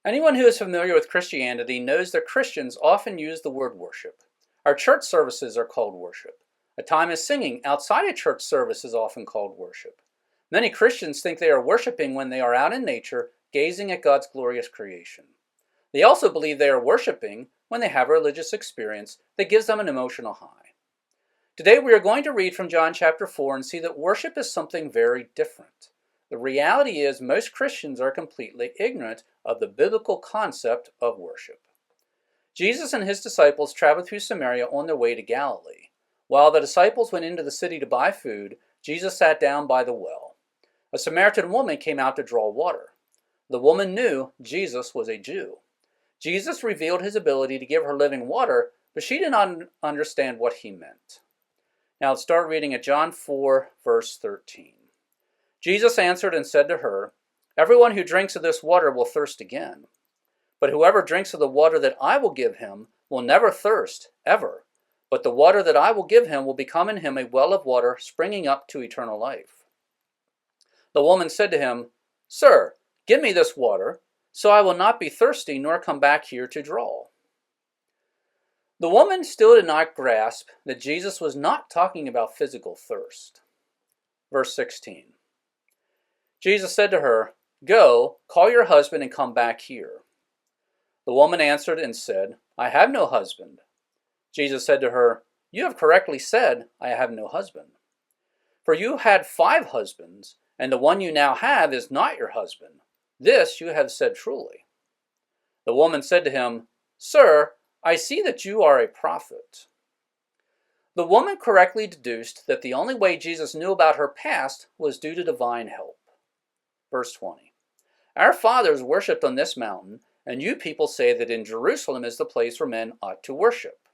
Anyone who is familiar with Christianity knows that Christians often use the word worship. Our church services are called worship. A time of singing outside a church service is often called worship. Many Christians think they are worshiping when they are out in nature, gazing at God's glorious creation. They also believe they are worshiping when they have a religious experience that gives them an emotional high. Today we are going to read from John chapter 4 and see that worship is something very different. The reality is most Christians are completely ignorant of the biblical concept of worship. Jesus and his disciples traveled through Samaria on their way to Galilee. While the disciples went into the city to buy food, Jesus sat down by the well. A Samaritan woman came out to draw water. The woman knew Jesus was a Jew. Jesus revealed his ability to give her living water, but she did not understand what he meant. Now let's start reading at John 4, verse 13. Jesus answered and said to her, "Everyone who drinks of this water will thirst again. But whoever drinks of the water that I will give him will never thirst, ever. But the water that I will give him will become in him a well of water springing up to eternal life." The woman said to him, "Sir, give me this water, so I will not be thirsty nor come back here to draw." The woman still did not grasp that Jesus was not talking about physical thirst. Verse 16. Jesus said to her, "Go, call your husband and come back here." The woman answered and said, "I have no husband." Jesus said to her, "You have correctly said, 'I have no husband.' For you had 5 husbands, and the one you now have is not your husband. This you have said truly." The woman said to him, "Sir, I see that you are a prophet." The woman correctly deduced that the only way Jesus knew about her past was due to divine help. Verse 20. Our fathers worshipped on this mountain, and you people say that in Jerusalem is the place where men ought to worship.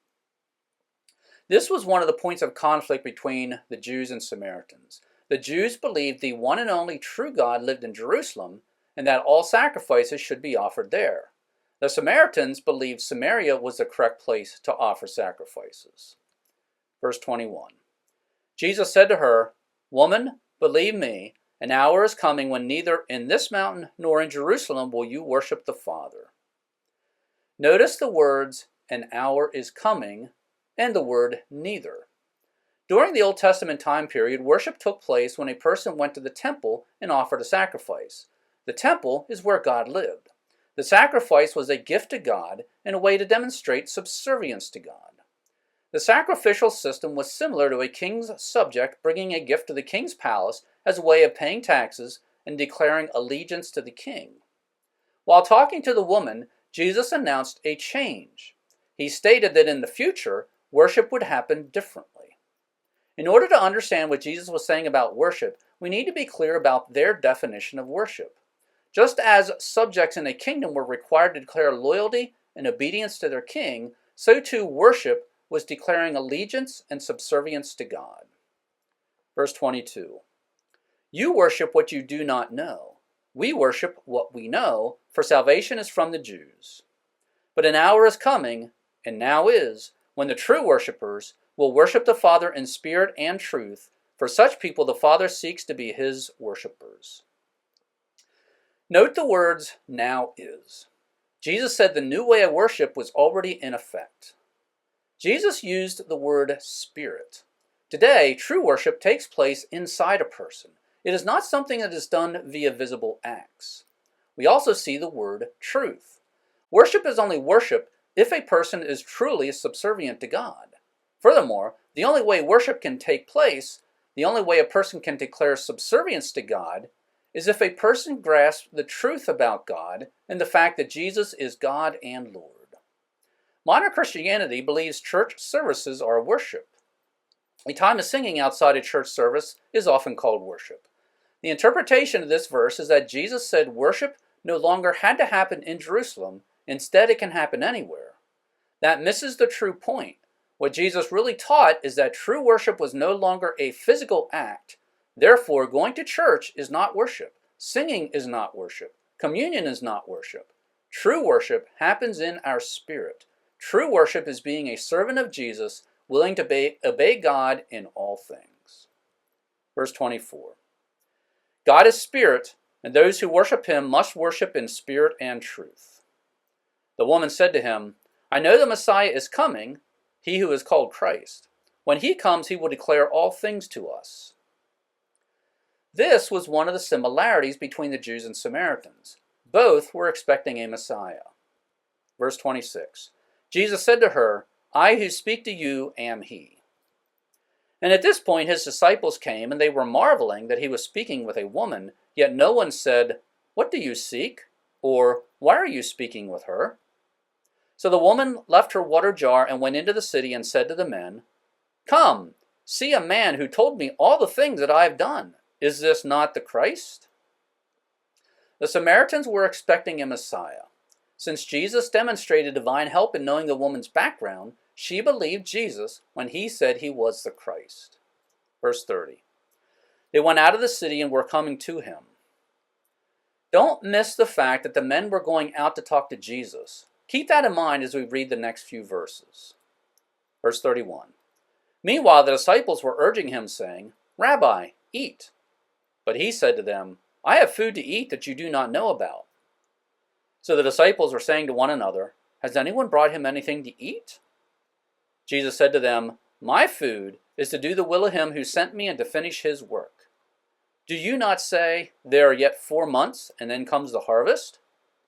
This was one of the points of conflict between the Jews and Samaritans. The Jews believed the one and only true God lived in Jerusalem, and that all sacrifices should be offered there. The Samaritans believed Samaria was the correct place to offer sacrifices. Verse 21. Jesus said to her, "Woman, believe me, an hour is coming when neither in this mountain nor in Jerusalem will you worship the Father." Notice the words, "an hour is coming," and the word "neither." During the Old Testament time period, worship took place when a person went to the temple and offered a sacrifice. The temple is where God lived. The sacrifice was a gift to God and a way to demonstrate subservience to God. The sacrificial system was similar to a king's subject bringing a gift to the king's palace as a way of paying taxes and declaring allegiance to the king. While talking to the woman, Jesus announced a change. He stated that in the future, worship would happen differently. In order to understand what Jesus was saying about worship, we need to be clear about their definition of worship. Just as subjects in a kingdom were required to declare loyalty and obedience to their king, so too worship was declaring allegiance and subservience to God. Verse 22. You worship what you do not know. We worship what we know, for salvation is from the Jews. But an hour is coming, and now is, when the true worshipers will worship the Father in spirit and truth. For such people the Father seeks to be his worshipers. Note the words, "now is." Jesus said the new way of worship was already in effect. Jesus used the word spirit. Today, true worship takes place inside a person. It is not something that is done via visible acts. We also see the word truth. Worship is only worship if a person is truly subservient to God. Furthermore, the only way worship can take place, the only way a person can declare subservience to God, is if a person grasps the truth about God and the fact that Jesus is God and Lord. Modern Christianity believes church services are worship. A time of singing outside a church service is often called worship. The interpretation of this verse is that Jesus said worship no longer had to happen in Jerusalem, instead it can happen anywhere. That misses the true point. What Jesus really taught is that true worship was no longer a physical act. Therefore, going to church is not worship. Singing is not worship. Communion is not worship. True worship happens in our spirit. True worship is being a servant of Jesus, willing to obey God in all things. Verse 24. God is spirit, and those who worship him must worship in spirit and truth." The woman said to him, "I know the Messiah is coming, he who is called Christ. When he comes, he will declare all things to us." This was one of the similarities between the Jews and Samaritans. Both were expecting a Messiah. Verse 26. Jesus said to her, "I who speak to you am he." And at this point his disciples came, and they were marveling that he was speaking with a woman, yet no one said, "What do you seek?" or "Why are you speaking with her?" So the woman left her water jar and went into the city and said to the men, "Come, see a man who told me all the things that I have done. Is this not the Christ?" The Samaritans were expecting a Messiah. Since Jesus demonstrated divine help in knowing the woman's background, she believed Jesus when he said he was the Christ. Verse 30. They went out of the city and were coming to him. Don't miss the fact that the men were going out to talk to Jesus. Keep that in mind as we read the next few verses. Verse 31. Meanwhile, the disciples were urging him, saying, "Rabbi, eat." But he said to them, "I have food to eat that you do not know about." So the disciples were saying to one another, "Has anyone brought him anything to eat?" Jesus said to them, "My food is to do the will of him who sent me and to finish his work. Do you not say, 'There are yet 4 months, and then comes the harvest'?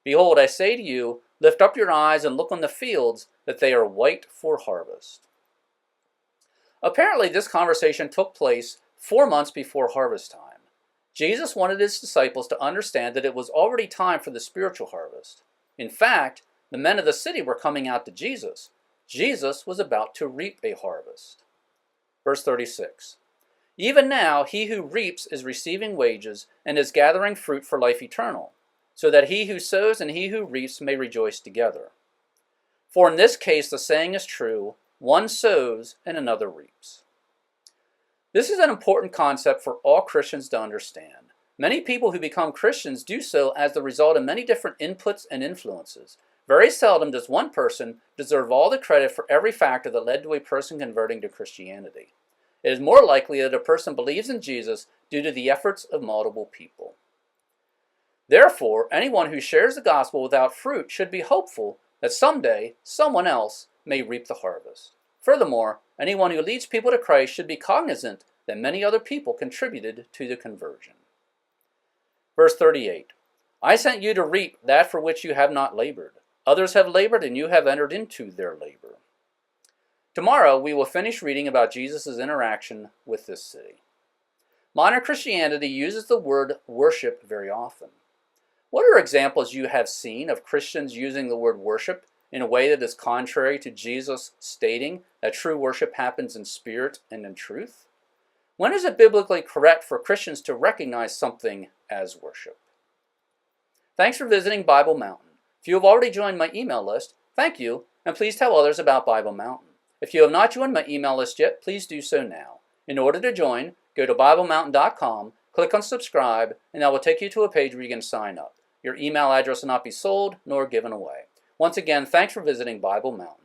Behold, I say to you, lift up your eyes and look on the fields, that they are white for harvest." Apparently, this conversation took place 4 months before harvest time. Jesus wanted his disciples to understand that it was already time for the spiritual harvest. In fact, the men of the city were coming out to Jesus. Jesus was about to reap a harvest. Verse 36. Even now, he who reaps is receiving wages and is gathering fruit for life eternal, so that he who sows and he who reaps may rejoice together. For in this case the saying is true, one sows and another reaps. This is an important concept for all Christians to understand. Many people who become Christians do so as the result of many different inputs and influences. Very seldom does one person deserve all the credit for every factor that led to a person converting to Christianity. It is more likely that a person believes in Jesus due to the efforts of multiple people. Therefore, anyone who shares the gospel without fruit should be hopeful that someday someone else may reap the harvest. Furthermore, anyone who leads people to Christ should be cognizant that many other people contributed to the conversion. Verse 38. I sent you to reap that for which you have not labored. Others have labored, and you have entered into their labor. Tomorrow, we will finish reading about Jesus' interaction with this city. Modern Christianity uses the word worship very often. What are examples you have seen of Christians using the word worship in a way that is contrary to Jesus stating that true worship happens in spirit and in truth? When is it biblically correct for Christians to recognize something as worship? Thanks for visiting Bible Mountain. If you have already joined my email list, thank you, and please tell others about Bible Mountain. If you have not joined my email list yet, please do so now. In order to join, go to BibleMountain.com, click on subscribe, and that will take you to a page where you can sign up. Your email address will not be sold nor given away. Once again, thanks for visiting Bible Mountain.